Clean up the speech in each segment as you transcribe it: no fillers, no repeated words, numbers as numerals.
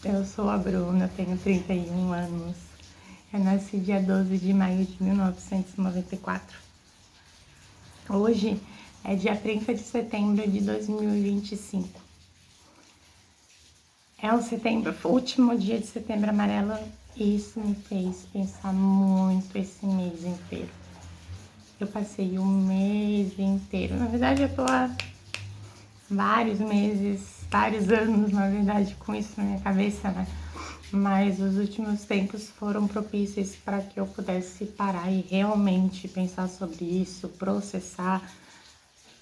Eu sou a Bruna, tenho 31 anos. Eu nasci dia 12 de maio de 1994. Hoje é dia 30 de setembro de 2025. É o último dia de setembro amarelo e isso me fez pensar muito esse mês inteiro. Eu passei o mês inteiro, na verdade eu tô há vários meses, vários anos, na verdade, com isso na minha cabeça, né? Mas os últimos tempos foram propícios para que eu pudesse parar e realmente pensar sobre isso, processar,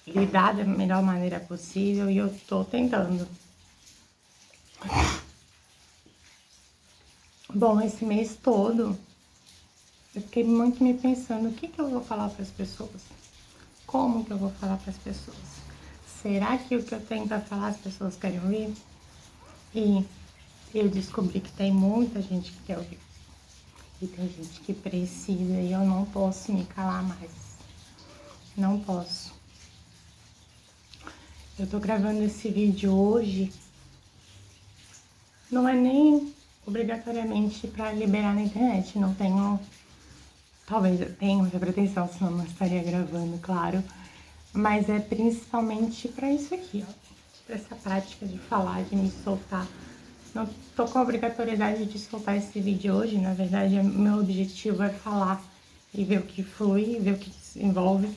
lidar da melhor maneira possível, e eu tô tentando. Bom, esse mês todo eu fiquei muito me pensando o que eu vou falar para as pessoas, como que eu vou falar para as pessoas. Será que o que eu tenho para falar as pessoas querem ouvir? E eu descobri que tem muita gente que quer ouvir. E tem gente que precisa e eu não posso me calar mais. Não posso. Eu tô gravando esse vídeo hoje. Não é nem obrigatoriamente para liberar na internet. Não tenho... Talvez eu tenha muita pretensão, senão não estaria gravando, claro. Mas é principalmente para isso aqui, ó. Pra essa prática de falar, de me soltar. Não tô com a obrigatoriedade de soltar esse vídeo hoje, na verdade, meu objetivo é falar e ver o que flui, ver o que desenvolve.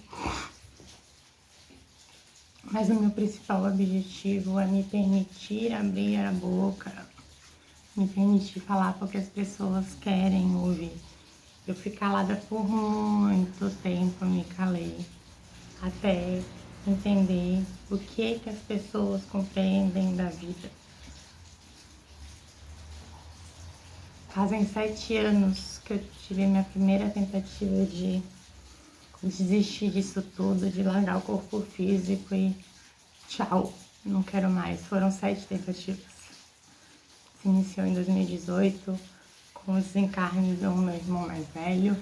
Mas o meu principal objetivo é me permitir abrir a boca, me permitir falar porque as pessoas querem ouvir. Eu fui calada por muito tempo, me calei, até entender o que as pessoas compreendem da vida. Fazem 7 anos que eu tive a minha primeira tentativa de desistir disso tudo, de largar o corpo físico e tchau, não quero mais. Foram 7 tentativas. Se iniciou em 2018 com o desencarne do meu irmão mais velho.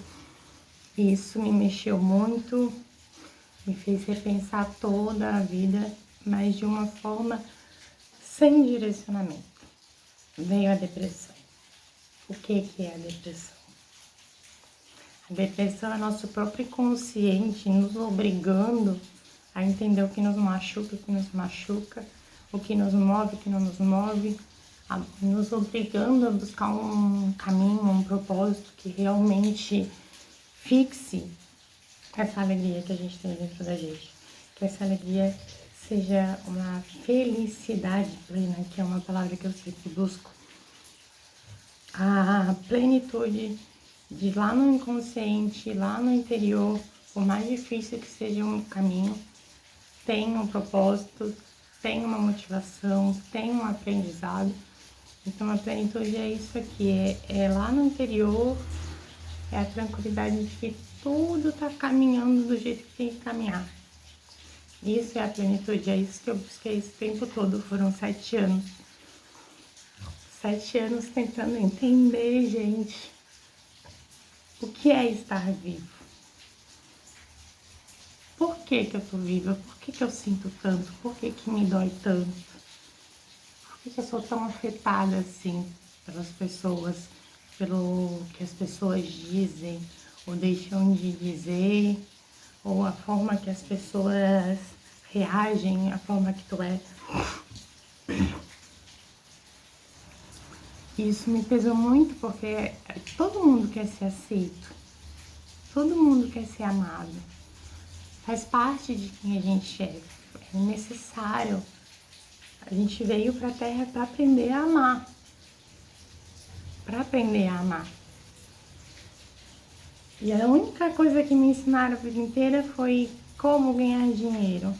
E isso me mexeu muito, me fez repensar toda a vida, mas de uma forma sem direcionamento. Veio a depressão. O que é a depressão? A depressão é nosso próprio inconsciente nos obrigando a entender o que nos machuca, o que nos machuca, o que nos move, o que não nos move, nos obrigando a buscar um caminho, um propósito que realmente fixe essa alegria que a gente tem dentro da gente. Que essa alegria seja uma felicidade plena, que é uma palavra que eu sempre busco. A plenitude de lá no inconsciente, lá no interior, por mais difícil que seja um caminho, tem um propósito, tem uma motivação, tem um aprendizado. Então a plenitude é isso aqui, é lá no interior, é a tranquilidade de que tudo tá caminhando do jeito que tem que caminhar. Isso é a plenitude, é isso que eu busquei esse tempo todo, foram 7 anos. 7 anos tentando entender, gente, o que é estar vivo. Por que eu tô viva? Por que eu sinto tanto? Por que me dói tanto? Por que eu sou tão afetada assim pelas pessoas, pelo que as pessoas dizem ou deixam de dizer, ou a forma que as pessoas reagem, a forma que tu é? Isso me pesou muito porque todo mundo quer ser aceito, todo mundo quer ser amado. Faz parte de quem a gente é necessário. A gente veio pra Terra para aprender a amar. Para aprender a amar. E a única coisa que me ensinaram a vida inteira foi como ganhar dinheiro.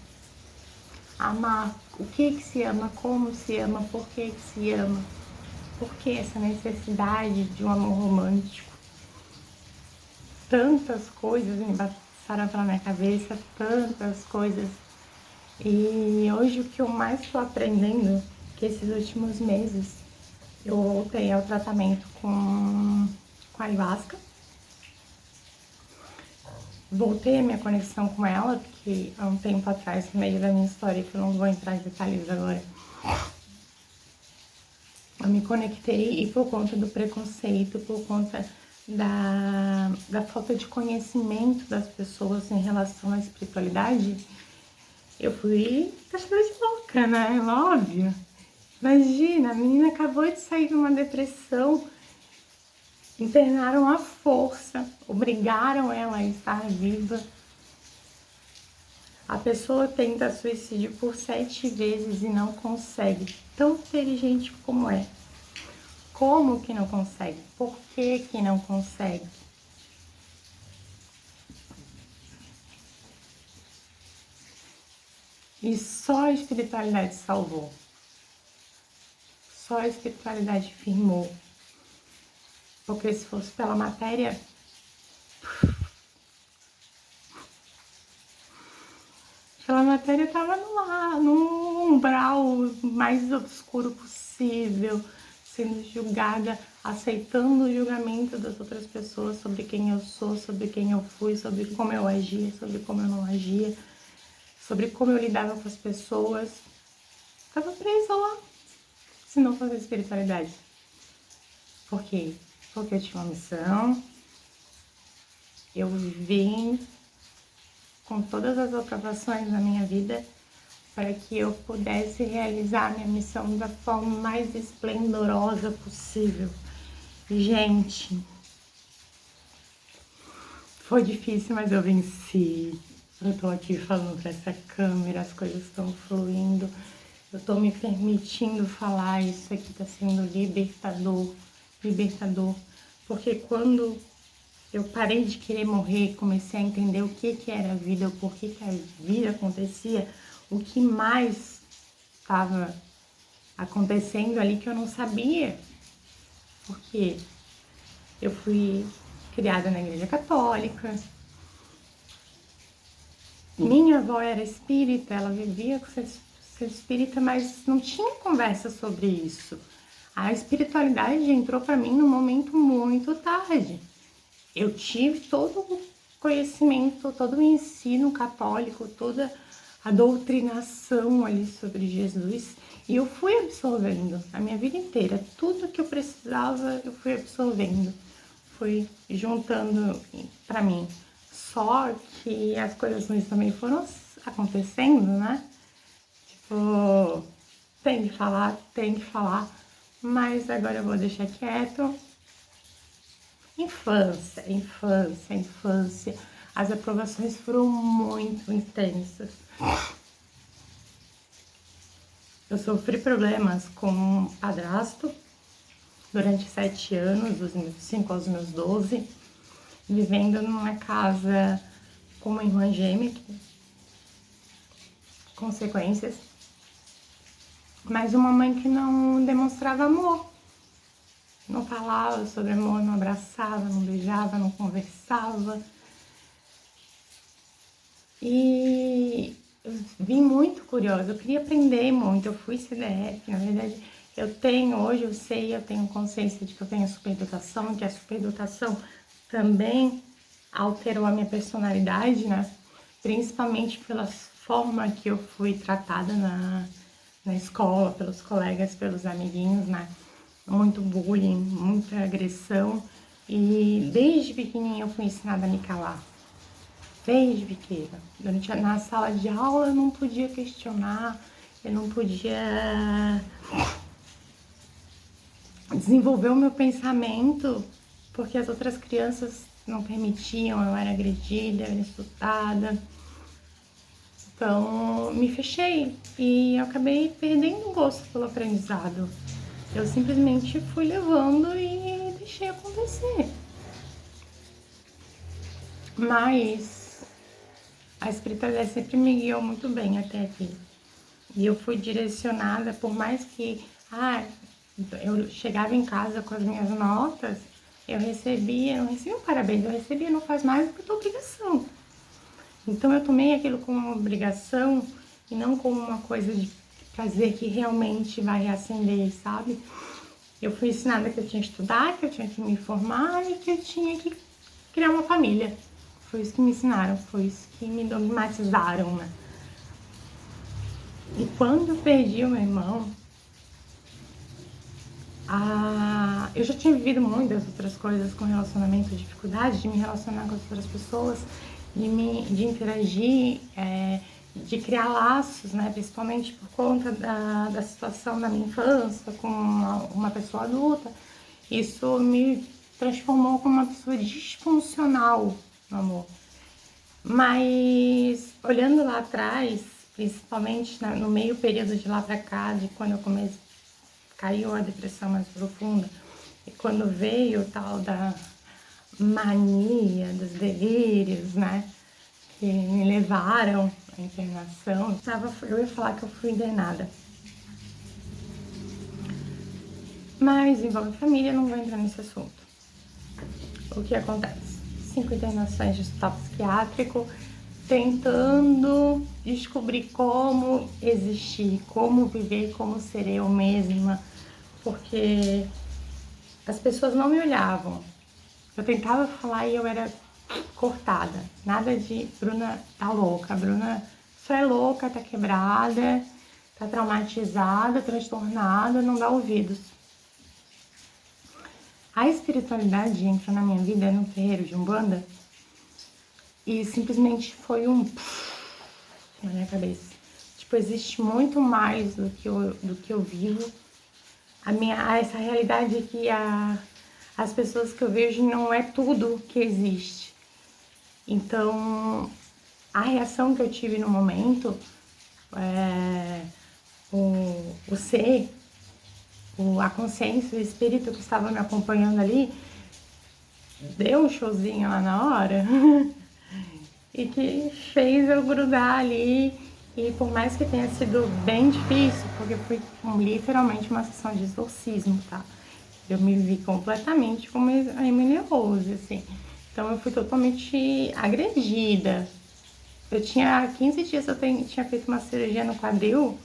Amar. O que se ama, como se ama, por que se ama. Por que essa necessidade de um amor romântico? Tantas coisas me passaram pela minha cabeça, tantas coisas. E hoje o que eu mais estou aprendendo, que esses últimos meses, eu voltei ao tratamento com ayahuasca. Voltei a minha conexão com ela, porque há um tempo atrás, no meio da minha história, que eu não vou entrar em detalhes agora, eu me conectei e por conta do preconceito, por conta da falta de conhecimento das pessoas em relação à espiritualidade, eu fui taxada de louca, né? Óbvio. Imagina, a menina acabou de sair de uma depressão, internaram à força, obrigaram ela a estar viva. A pessoa tenta suicídio por 7 vezes e não consegue, tão inteligente como é. Como que não consegue? Por que que não consegue? E só a espiritualidade salvou. Só a espiritualidade firmou. Porque se fosse pela matéria, aquela matéria estava no umbral mais obscuro possível, sendo julgada, aceitando o julgamento das outras pessoas sobre quem eu sou, sobre quem eu fui, sobre como eu agia, sobre como eu não agia, sobre como eu lidava com as pessoas. Estava presa lá, se não fosse a espiritualidade. Por quê? Porque eu tinha uma missão, eu vim com todas as aprovações na minha vida para que eu pudesse realizar minha missão da forma mais esplendorosa possível. Gente, foi difícil, mas eu venci. Eu tô aqui falando para essa câmera, as coisas estão fluindo. Eu tô me permitindo falar, isso aqui tá sendo libertador, libertador. Porque quando eu parei de querer morrer, comecei a entender o que era a vida, o porquê que a vida acontecia, o que mais estava acontecendo ali que eu não sabia. Porque eu fui criada na igreja católica, minha avó era espírita, ela vivia com ser espírita, mas não tinha conversa sobre isso. A espiritualidade entrou para mim num momento muito tarde. Eu tive todo o conhecimento, todo o ensino católico, toda a doutrinação ali sobre Jesus e eu fui absorvendo a minha vida inteira. Tudo que eu precisava, eu fui absorvendo, fui juntando para mim. Só que as coisas ruins também foram acontecendo, né? Tipo, tem que falar, mas agora eu vou deixar quieto. Infância, infância, infância. As aprovações foram muito intensas. Eu sofri problemas com um padrasto durante 7 anos, dos meus 5 aos meus 12, vivendo numa casa com uma irmã gêmea, consequências, mas uma mãe que não demonstrava amor. Não falava sobre amor, não abraçava, não beijava, não conversava. E eu vim muito curiosa, eu queria aprender muito, eu fui CDF, na verdade, hoje eu sei, eu tenho consciência de que eu tenho superdotação, que a superdotação também alterou a minha personalidade, né? Principalmente pela forma que eu fui tratada na escola, pelos colegas, pelos amiguinhos, né? Muito bullying, muita agressão. E desde pequenininha eu fui ensinada a me calar. Desde pequena. Na sala de aula eu não podia questionar, eu não podia desenvolver o meu pensamento, porque as outras crianças não permitiam, eu era agredida, eu era insultada. Então, me fechei e eu acabei perdendo o gosto pelo aprendizado. Eu simplesmente fui levando e deixei acontecer. Mas a espiritualidade sempre me guiou muito bem até aqui. E eu fui direcionada, por mais que eu chegava em casa com as minhas notas, eu não recebia um parabéns, eu recebia não faz mais do que tua obrigação. Então eu tomei aquilo como uma obrigação e não como uma coisa de prazer que realmente vai reacender, sabe? Eu fui ensinada que eu tinha que estudar, que eu tinha que me formar e que eu tinha que criar uma família. Foi isso que me ensinaram, foi isso que me dogmatizaram, né? E quando eu perdi o meu irmão, Eu já tinha vivido muitas outras coisas com relacionamento, dificuldade de me relacionar com as outras pessoas, de interagir, de criar laços, né? Principalmente por conta da situação da minha infância com uma pessoa adulta. Isso me transformou como uma pessoa disfuncional, meu amor. Mas olhando lá atrás, principalmente no meio período de lá pra cá, de quando eu comecei, caiu a depressão mais profunda, e quando veio o tal da mania, dos delírios, né, que me levaram à internação, eu ia falar que eu fui internada. Mas envolve família, não vou entrar nesse assunto. O que acontece? 5 internações de hospital psiquiátrico, tentando descobrir como existir, como viver, como ser eu mesma, porque as pessoas não me olhavam. Eu tentava falar e eu era cortada. Nada de Bruna tá louca, Bruna só é louca, tá quebrada, tá traumatizada, transtornada, não dá ouvidos. A espiritualidade entrou na minha vida no terreiro de Umbanda e simplesmente foi um na minha cabeça. Tipo, existe muito mais do que eu vivo. Essa realidade que as pessoas que eu vejo não é tudo que existe. Então, a reação que eu tive no momento, o ser, a consciência, o espírito que estava me acompanhando ali, deu um showzinho lá na hora e que fez eu grudar ali. E por mais que tenha sido bem difícil, porque foi literalmente uma sessão de exorcismo, tá? Eu me vi completamente como a Emily Rose, assim. Então eu fui totalmente agredida. Eu tinha 15 dias, tinha feito uma cirurgia no quadril.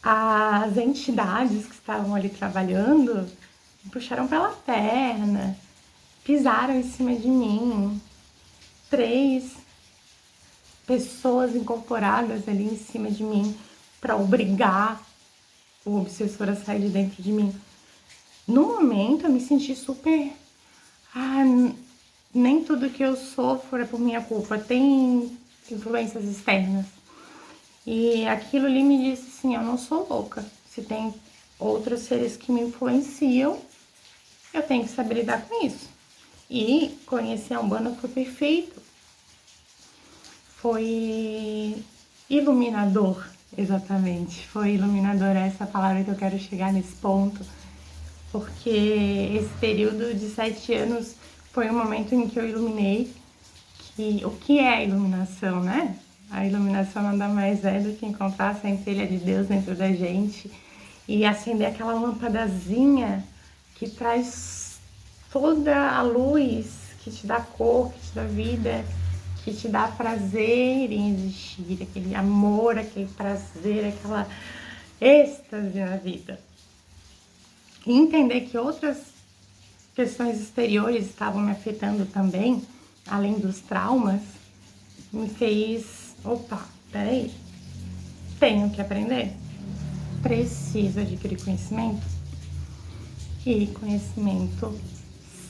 As entidades que estavam ali trabalhando me puxaram pela perna, pisaram em cima de mim. 3 pessoas incorporadas ali em cima de mim para obrigar o obsessor a sair de dentro de mim. No momento eu me senti super... nem tudo que eu sofro é por minha culpa, tem influências externas. E aquilo ali me disse assim, eu não sou louca. Se tem outros seres que me influenciam, eu tenho que saber lidar com isso. E conhecer a Umbanda foi perfeito. Foi iluminador, exatamente. Foi iluminador, essa palavra que eu quero chegar nesse ponto. Porque esse período de 7 anos foi um momento em que eu iluminei o que é a iluminação, né? A iluminação nada mais é do que encontrar a centelha de Deus dentro da gente e acender aquela lâmpadazinha que traz toda a luz, que te dá cor, que te dá vida, que te dá prazer em existir, aquele amor, aquele prazer, aquela êxtase na vida. E entender que outras questões exteriores estavam me afetando também, além dos traumas, me fez, opa, peraí, tenho que aprender, preciso adquirir conhecimento, e conhecimento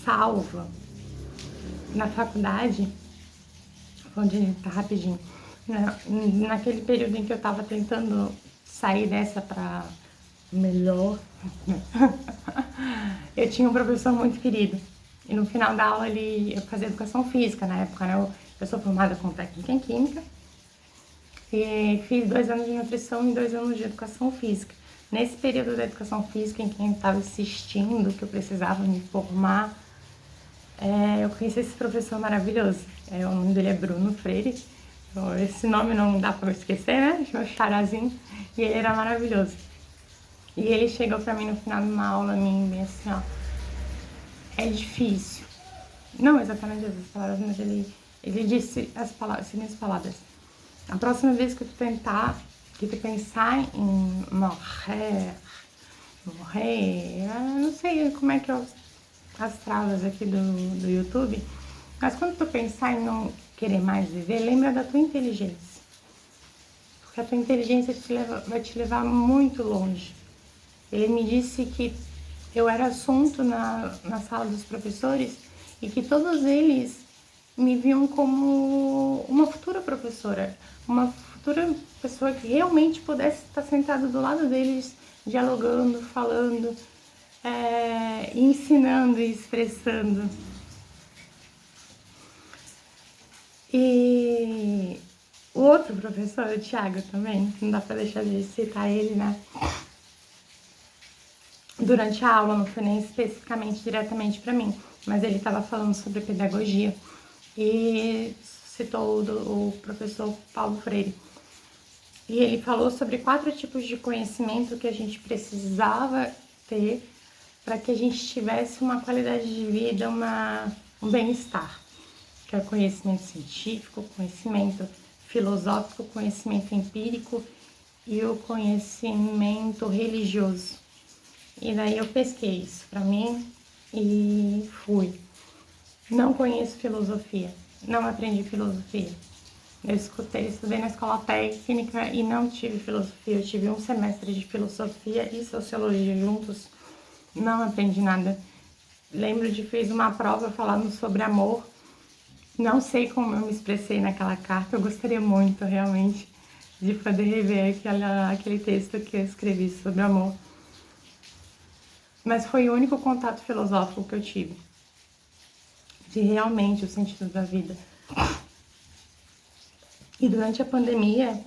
salva. Na faculdade, onde tá rapidinho, naquele período em que eu tava tentando sair dessa pra melhor, eu tinha um professor muito querido. E no final da aula eu fazia educação física, na época, né? Eu sou formada com técnica em química e fiz 2 anos de nutrição e 2 anos de educação física. Nesse período da educação física, em que eu estava assistindo, que eu precisava me formar, eu conheci esse professor maravilhoso. O nome dele é Bruno Freire. Esse nome não dá pra eu esquecer, né? Meu charazinho. E ele era maravilhoso. E ele chegou pra mim no final de uma aula minha, bem assim, ó. É difícil. Não exatamente essas palavras, mas ele disse as seguintes palavras. A próxima vez que tu pensar em morrer, não sei como é que é as travas aqui do YouTube, mas quando tu pensar em não querer mais viver, lembra da tua inteligência. Porque a tua inteligência vai te levar muito longe. Ele me disse que eu era assunto na sala dos professores e que todos eles me viam como uma futura professora, uma futura pessoa que realmente pudesse estar sentada do lado deles, dialogando, falando, ensinando e expressando. E o outro professor, o Thiago também, não dá pra deixar de citar ele, né? Durante a aula, não foi nem especificamente diretamente para mim, mas ele estava falando sobre pedagogia e citou o professor Paulo Freire. E ele falou sobre 4 tipos de conhecimento que a gente precisava ter para que a gente tivesse uma qualidade de vida, um bem-estar, que é o conhecimento científico, conhecimento filosófico, conhecimento empírico e o conhecimento religioso. E daí eu pesquei isso pra mim e fui. Não conheço filosofia, não aprendi filosofia. Eu estudei na escola técnica e não tive filosofia. Eu tive um semestre de filosofia e sociologia juntos, não aprendi nada. Lembro de fiz uma prova falando sobre amor. Não sei como eu me expressei naquela carta, eu gostaria muito realmente de poder rever aquele texto que eu escrevi sobre amor. Mas foi o único contato filosófico que eu tive, de realmente o sentido da vida. E durante a pandemia,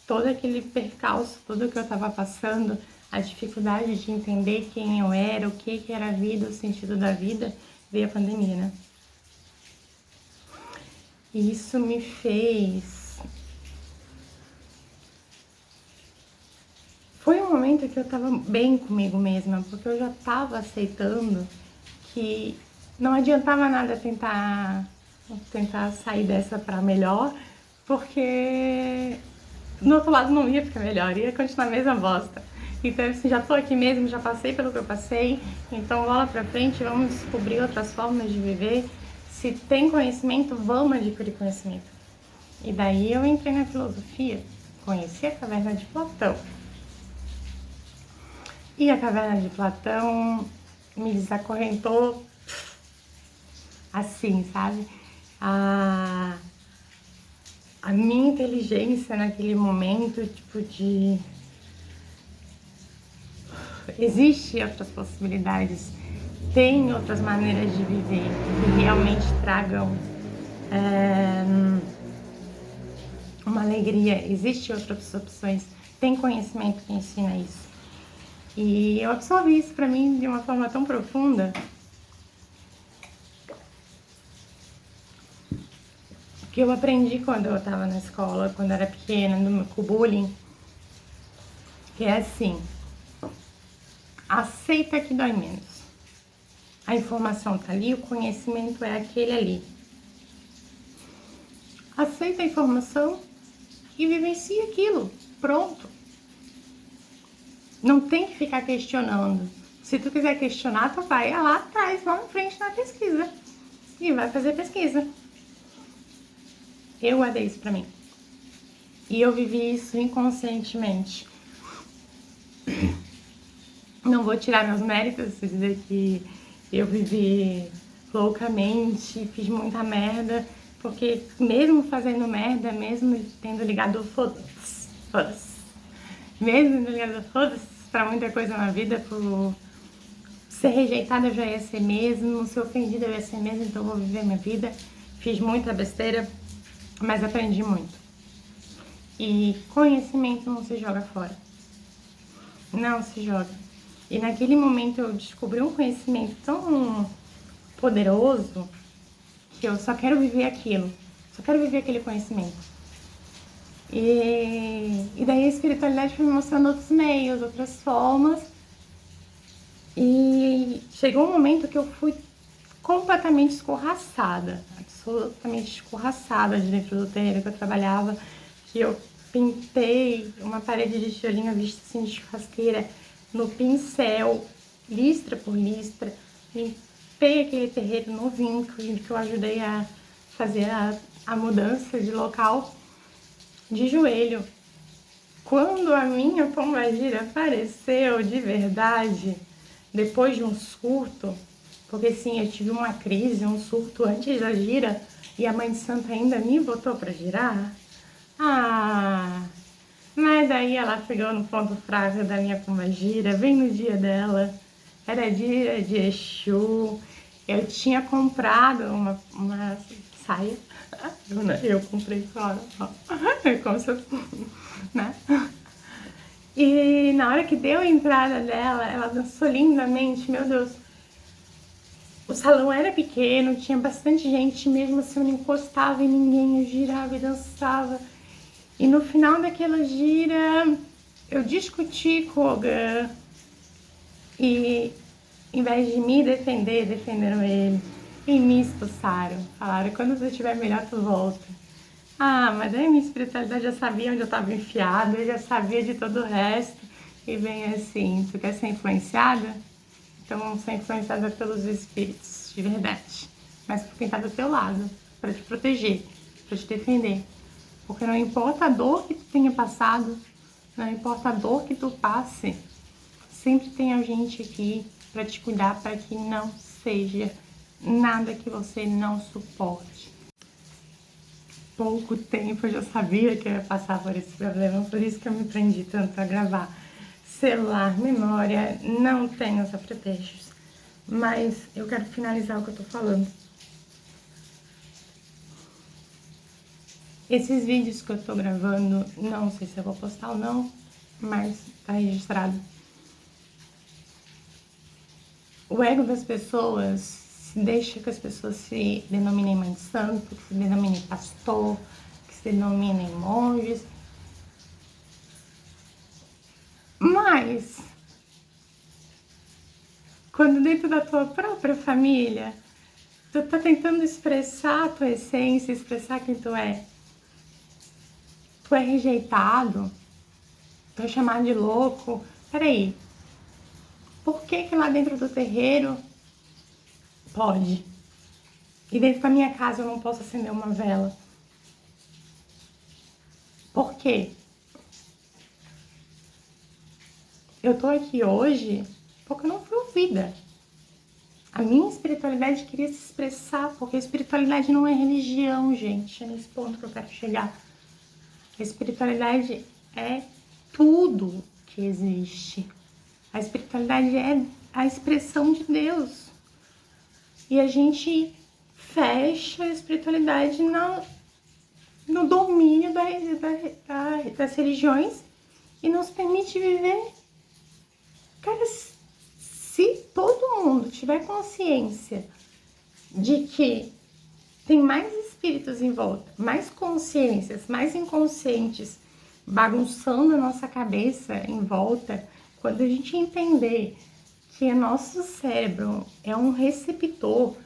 todo aquele percalço, tudo que eu estava passando, a dificuldade de entender quem eu era, o que era a vida, o sentido da vida, veio a pandemia, né? E isso me fez... Foi um momento que eu tava bem comigo mesma, porque eu já tava aceitando que não adiantava nada tentar sair dessa pra melhor, porque no outro lado não ia ficar melhor, ia continuar a mesma bosta. Então, assim, já tô aqui mesmo, já passei pelo que eu passei, então bola pra frente, vamos descobrir outras formas de viver. Se tem conhecimento, vamos adquirir conhecimento. E daí eu entrei na filosofia, conheci a Caverna de Platão. E a Caverna de Platão me desacorrentou assim, sabe? A minha inteligência naquele momento, tipo de... Existem outras possibilidades, tem outras maneiras de viver que realmente tragam uma alegria, existem outras opções, tem conhecimento que ensina isso. E eu absorvi isso pra mim de uma forma tão profunda que eu aprendi quando eu tava na escola, quando eu era pequena, com o bullying, que é assim, aceita que dói menos. A informação tá ali, o conhecimento é aquele ali. Aceita a informação e vivencia aquilo, pronto. Não tem que ficar questionando. Se tu quiser questionar, tu vai lá atrás, lá na frente na pesquisa. E vai fazer pesquisa. Eu guardei isso pra mim. E eu vivi isso inconscientemente. Não vou tirar meus méritos, dizer que eu vivi loucamente, fiz muita merda, porque mesmo fazendo merda, mesmo tendo ligado foda-se, mesmo tendo ligado foda-se pra muita coisa na vida, por ser rejeitada eu já ia ser mesmo, ser ofendida eu ia ser mesmo, então eu vou viver minha vida. Fiz muita besteira, mas aprendi muito. E conhecimento não se joga fora. Não se joga. E naquele momento eu descobri um conhecimento tão poderoso que eu só quero viver aquilo. Só quero viver aquele conhecimento. E daí a espiritualidade foi me mostrando outros meios, outras formas. E chegou um momento que eu fui completamente escorraçada, absolutamente escorraçada de dentro do terreiro que eu trabalhava, que eu pintei uma parede de tijolinho vista assim de churrasqueira no pincel, listra por listra, limpei aquele terreiro novinho que eu ajudei a fazer a mudança de local, de joelho, quando a minha pombagira apareceu de verdade, depois de um surto, porque sim, eu tive uma crise, um surto antes da gira, e a Mãe de Santo ainda me botou pra girar. Ah, mas daí ela pegou no ponto fraco da minha pombagira, bem no dia dela. Era dia de Exu. Eu tinha comprado uma saia. Eu comprei fora, ó. Como se eu, né? E na hora que deu a entrada dela, ela dançou lindamente, meu Deus. O salão era pequeno, tinha bastante gente, mesmo assim eu não encostava em ninguém, eu girava e dançava. E no final daquela gira, eu discuti com o Ogan e, em vez de me defender, defenderam ele e me expulsaram. Falaram, quando você estiver melhor, tu volta. Ah, mas aí minha espiritualidade já sabia onde eu estava enfiada, eu já sabia de todo o resto. E vem assim, tu quer ser influenciada? Então vamos ser influenciada pelos espíritos, de verdade. Mas por quem está do teu lado, para te proteger, para te defender. Porque não importa a dor que tu tenha passado, não importa a dor que tu passe, sempre tem a gente aqui para te cuidar, para que não seja nada que você não suporte. Pouco tempo eu já sabia que eu ia passar por esse problema, por isso que eu me prendi tanto a gravar. Celular, memória, não tenho os apretextos. Mas eu quero finalizar o que eu tô falando. Esses vídeos que eu tô gravando, não sei se eu vou postar ou não, mas tá registrado. O ego das pessoas deixa que as pessoas se denominem mãe de santo, que se denominem pastor, que se denominem monges. Mas, quando dentro da tua própria família, tu tá tentando expressar a tua essência, expressar quem tu é rejeitado, tu é chamado de louco. Peraí, por que que lá dentro do terreiro pode? E dentro da minha casa eu não posso acender uma vela? Por quê? Eu tô aqui hoje porque eu não fui ouvida. A minha espiritualidade queria se expressar, porque a espiritualidade não é religião, gente. É nesse ponto que eu quero chegar. A espiritualidade é tudo que existe. A espiritualidade é a expressão de Deus. E a gente fecha a espiritualidade no domínio das religiões e nos permite viver. Cara, se todo mundo tiver consciência de que tem mais espíritos em volta, mais consciências, mais inconscientes bagunçando a nossa cabeça em volta, quando a gente entender que o nosso cérebro é um receptor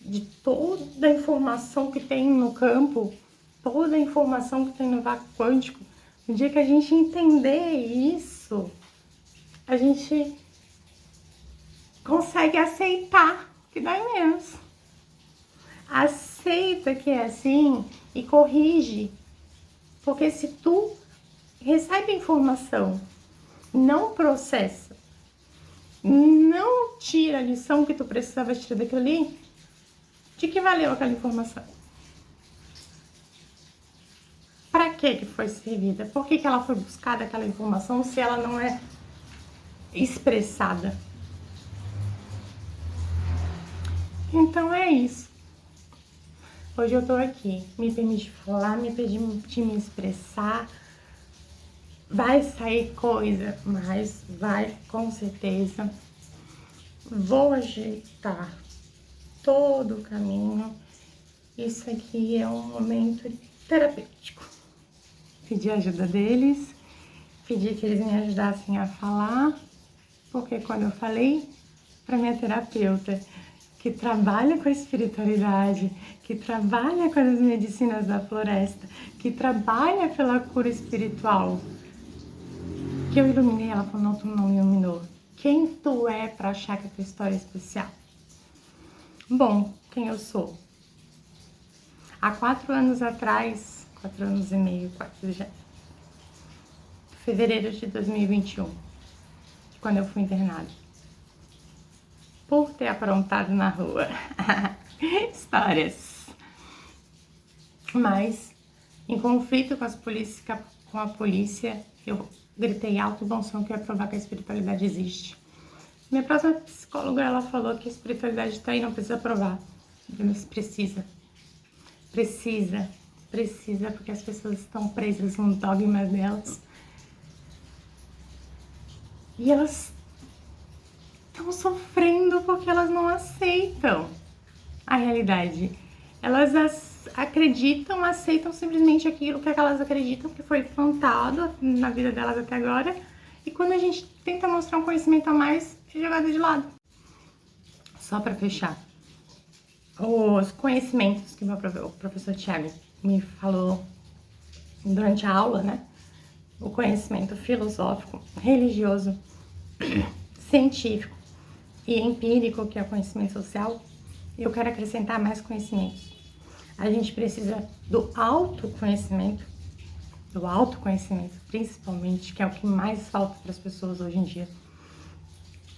de toda a informação que tem no campo, toda a informação que tem no vácuo quântico, no dia que a gente entender isso, a gente consegue aceitar que dói menos. Aceita que é assim e corrige. Porque se tu recebe informação, não processa, não tira a lição que tu precisava tirar daquilo ali, de que valeu aquela informação? Para que foi servida? Por que ela foi buscada aquela informação se ela não é expressada? Então é isso. Hoje eu tô aqui, me permite falar, me permite me expressar. Vai sair coisa, mas vai com certeza. Vou ajeitar todo o caminho. Isso aqui é um momento terapêutico. Pedi a ajuda deles, pedi que eles me ajudassem a falar, porque quando eu falei para minha terapeuta, que trabalha com a espiritualidade, que trabalha com as medicinas da floresta, que trabalha pela cura espiritual, que eu iluminei, ela falou, não, tu não me iluminou. Quem tu é para achar que a tua história é especial? Bom, quem eu sou? Há 4 anos atrás, 4 anos e meio, quase já, fevereiro de 2021, quando eu fui internada. Por ter aprontado na rua. Histórias. Mas, em conflito com a polícia, eu gritei alto e bom som que eu ia provar que a espiritualidade existe. Minha próxima psicóloga, ela falou que a espiritualidade está aí, não precisa provar. Mas precisa, porque as pessoas estão presas no dogma delas. E elas estão sofrendo porque elas não aceitam a realidade. Elas aceitam simplesmente aquilo que elas acreditam que foi plantado na vida delas até agora. E quando a gente tenta mostrar um conhecimento a mais, é jogado de lado. Só para fechar, os conhecimentos que o professor Tiago me falou durante a aula, né? O conhecimento filosófico, religioso, científico e empírico, que é o conhecimento social, eu quero acrescentar mais conhecimentos. A gente precisa do autoconhecimento, principalmente, que é o que mais falta para as pessoas hoje em dia.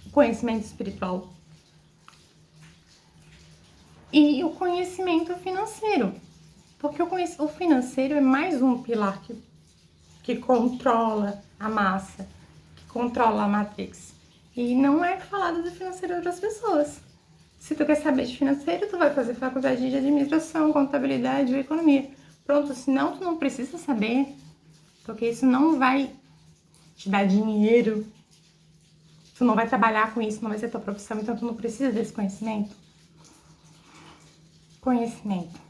O conhecimento espiritual e o conhecimento financeiro, porque o financeiro é mais um pilar que controla a massa, que controla a matrix. E não é falado do financeiro das pessoas. Se tu quer saber de financeiro, tu vai fazer faculdade de administração, contabilidade ou economia. Pronto, senão tu não precisa saber, porque isso não vai te dar dinheiro. Tu não vai trabalhar com isso, não vai ser tua profissão, então tu não precisa desse conhecimento. Conhecimento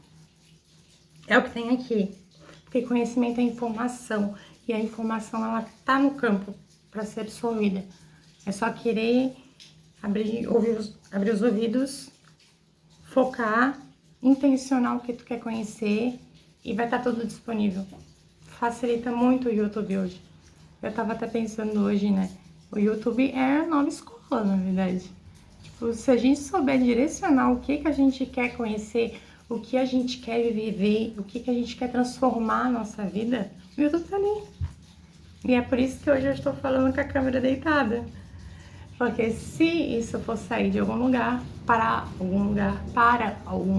é o que tem aqui, porque conhecimento é informação, e a informação ela tá no campo para ser absorvida. É só querer abrir os ouvidos, focar, intencionar o que tu quer conhecer e vai estar tudo disponível. Facilita muito o YouTube hoje. Eu tava até pensando hoje, né? O YouTube é a nova escola, na verdade. Tipo, se a gente souber direcionar o que a gente quer conhecer, o que a gente quer viver, o que a gente quer transformar na nossa vida, o YouTube tá ali. E é por isso que hoje eu estou falando com a câmera deitada. Porque se isso for sair de algum lugar, para algum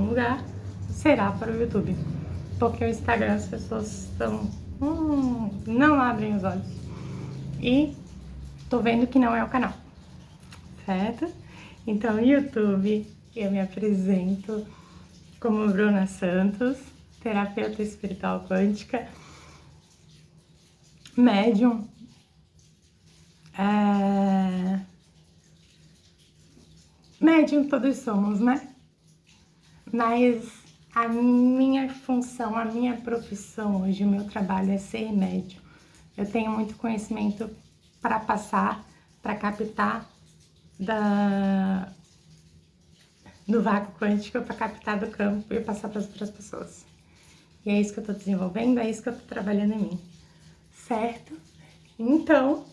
lugar, será para o YouTube. Porque o Instagram as pessoas não abrem os olhos. E tô vendo que não é o canal, certo? Então, YouTube, eu me apresento como Bruna Santos, terapeuta espiritual quântica, médium, médium todos somos, né? Mas a minha função, a minha profissão hoje, o meu trabalho é ser médium. Eu tenho muito conhecimento para passar, para captar do vácuo quântico, para captar do campo e passar para as outras pessoas. E é isso que eu estou desenvolvendo, é isso que eu estou trabalhando em mim, certo? Então,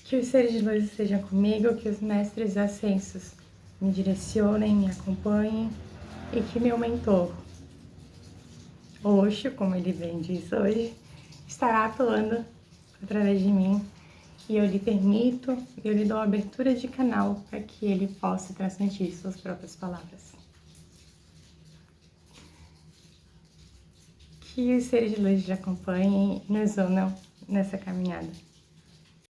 que os seres de luz estejam comigo, que os mestres ascensos me direcionem, me acompanhem e que meu mentor, Osho, como ele bem diz hoje, estará atuando através de mim e eu lhe permito, eu lhe dou abertura de canal para que ele possa transmitir suas próprias palavras. Que os seres de luz te acompanhem e nos unam nessa caminhada.